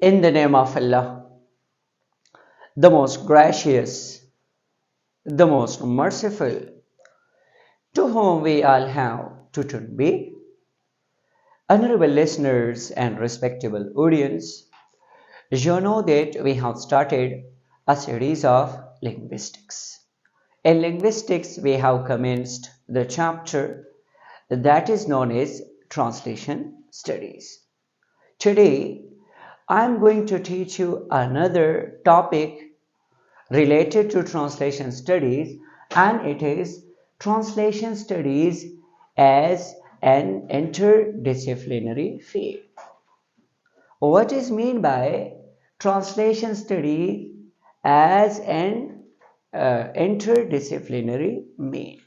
In the name of Allah, the most gracious, the most merciful, to whom we all have to turn be. Honorable listeners and respectable audience, you know that we have started a series of linguistics. In linguistics, we have commenced the chapter that is known as translation studies. Today, I am going to teach you another topic related to translation studies, and it is translation studies as an interdisciplinary field. What is meant by translation studies as an interdisciplinary mean?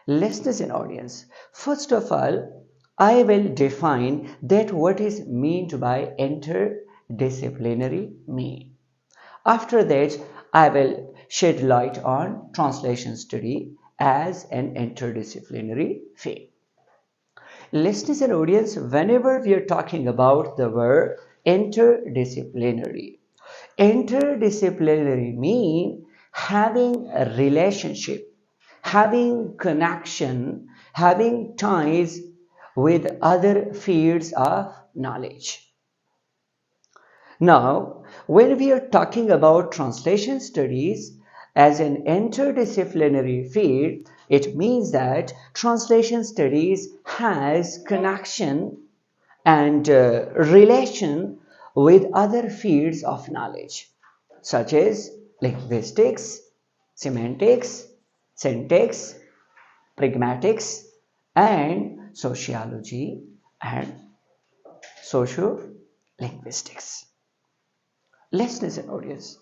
Listeners and audience, first of all, I will define that what is meant by interdisciplinary mean. After that, I will shed light on translation study as an interdisciplinary field. Listeners and audience, whenever we are talking about the word interdisciplinary mean having a relationship, having connection, having ties with other fields of knowledge. Now, when we are talking about translation studies as an interdisciplinary field, it means that translation studies has connection and relation with other fields of knowledge, such as linguistics, semantics, syntax, pragmatics, and sociology and sociolinguistics. Listeners and audience,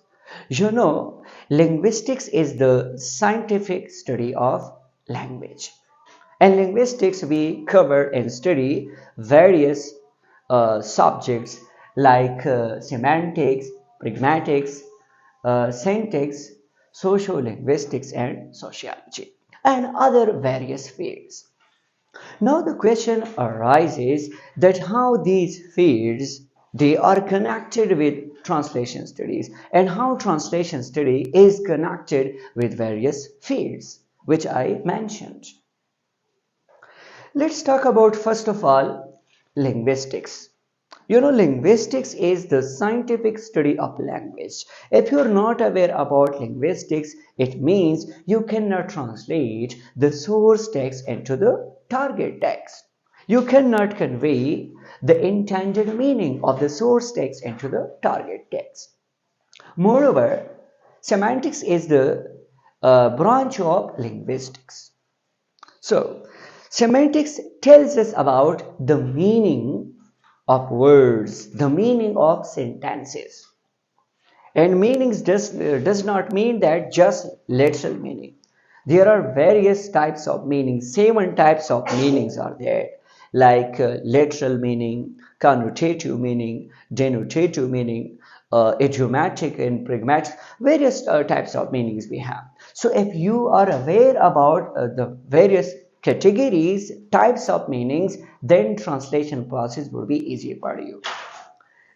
you know, linguistics is the scientific study of language. In linguistics, we cover and study various subjects like semantics, pragmatics, syntax, sociolinguistics, and sociology, and other various fields. Now the question arises that how these fields they are connected with translation studies and how translation study is connected with various fields which I mentioned. Let's talk about first of all linguistics. You know, linguistics is the scientific study of language. If you're not aware about linguistics, it means you cannot translate the source text into the target text. You cannot convey the intended meaning of the source text into the target text. Moreover, semantics is the branch of linguistics. So, semantics tells us about the meaning of words, the meaning of sentences. And meanings does not mean that just literal meaning. There are various types of meanings. 7 types of meanings are there, like literal meaning, connotative meaning, denotative meaning, idiomatic and pragmatic, various types of meanings we have. So if you are aware about the various categories, types of meanings, then translation process will be easier for you.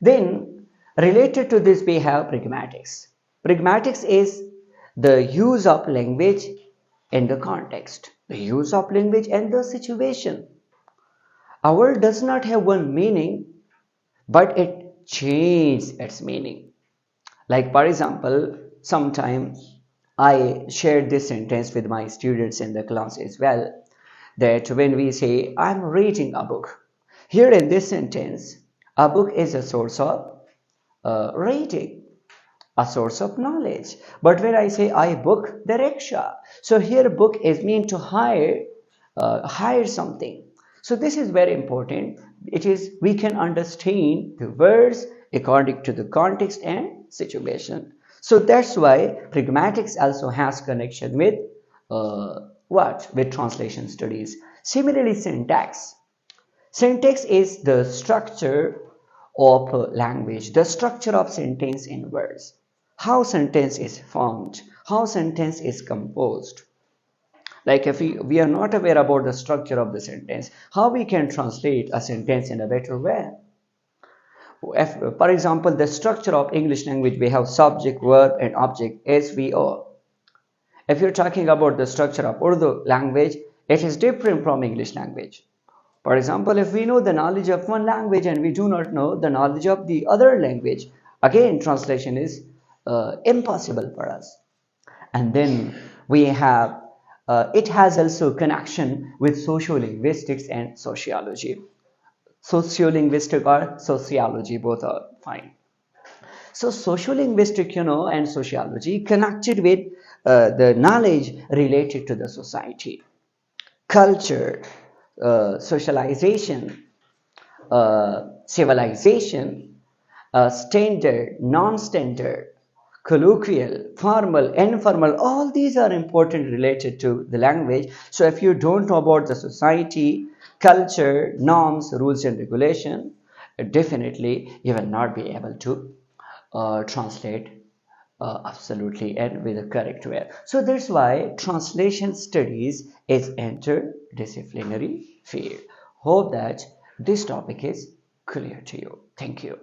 Then, related to this, we have pragmatics. Pragmatics is the use of language in the context, the use of language and the situation. A word does not have one meaning, but it changes its meaning. Like, for example, sometimes I shared this sentence with my students in the class as well, that when we say, I'm reading a book, here in this sentence, a book is a source of reading, a source of knowledge. But when I say I book the rickshaw, so here book is mean to hire something. So this is very important. It is we can understand the words according to the context and situation. So that's why pragmatics also has connection with what? With translation studies. Similarly, syntax. Syntax is the structure of language, the structure of sentence in words. How sentence is formed, how sentence is composed. Like if we are not aware about the structure of the sentence, how we can translate a sentence in a better way? For example, the structure of English language, we have subject, verb, and object, SVO. If you're talking about the structure of Urdu language, it is different from English language. For example, if we know the knowledge of one language and we do not know the knowledge of the other language, again, translation is impossible for us. And then we have, it has also connection with sociolinguistics and sociology. Sociolinguistic or sociology, both are fine. So sociolinguistic, and sociology connected with the knowledge related to the society, culture, socialization, civilization, standard, non-standard, colloquial, formal, informal, all these are important related to the language. So if you don't know about the society, culture, norms, rules and regulation, definitely you will not be able to translate absolutely and with a correct way. So that's why translation studies is interdisciplinary field. Hope that this topic is clear to you. Thank you.